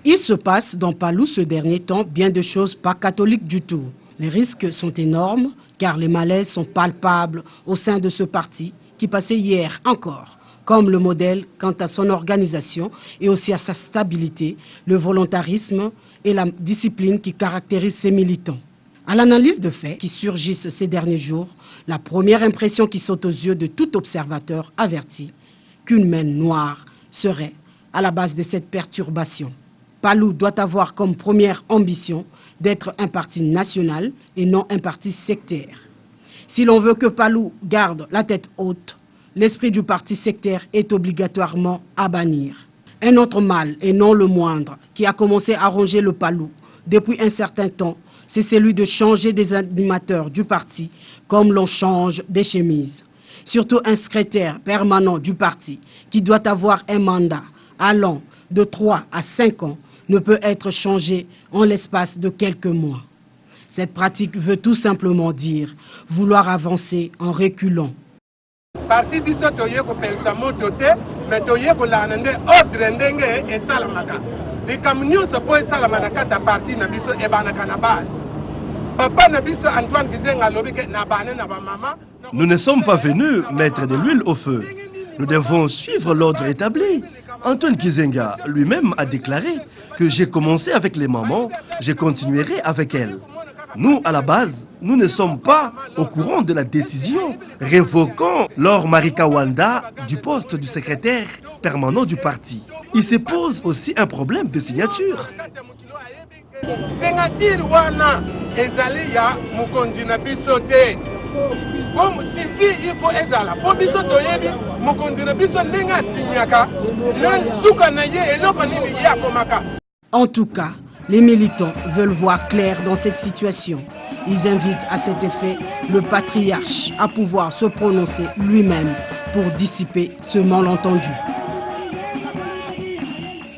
Il se passe dans Palou ce dernier temps bien de choses pas catholiques du tout. Les risques sont énormes car les malaises sont palpables au sein de ce parti qui passait hier encore comme le modèle quant à son organisation et aussi à sa stabilité, le volontarisme et la discipline qui caractérisent ses militants. À l'analyse de faits qui surgissent ces derniers jours, la première impression qui saute aux yeux de tout observateur averti qu'une main noire serait à la base de cette perturbation. Palou doit avoir comme première ambition d'être un parti national et non un parti sectaire. Si l'on veut que Palou garde la tête haute, l'esprit du parti sectaire est obligatoirement à bannir. Un autre mal, et non le moindre, qui a commencé à ronger le Palou depuis un certain temps, c'est celui de changer des animateurs du parti comme l'on change des chemises. Surtout un secrétaire permanent du parti qui doit avoir un mandat allant de 3 à 5 ans ne peut être changé en l'espace de quelques mois. Cette pratique veut tout simplement dire vouloir avancer en reculant. Parti biso toye ko pelsa moto te mais toye ko lanande ordre ndenge e salamaka likamnyo so po salamaka kata parti na biso e bana kana base papa na biso Antoine Kizenga lobi ke na bana na ba mama. Nous ne sommes pas venus mettre de l'huile au feu. Nous devons suivre l'ordre établi. Antoine Kizenga lui-même a déclaré que j'ai commencé avec les mamans, je continuerai avec elles. Nous, à la base, nous ne sommes pas au courant de la décision révoquant Laure Marika Wanda du poste du secrétaire permanent du parti. Il se pose aussi un problème de signature. En tout cas, les militants veulent voir clair dans cette situation. Ils invitent à cet effet le patriarche à pouvoir se prononcer lui-même pour dissiper ce malentendu.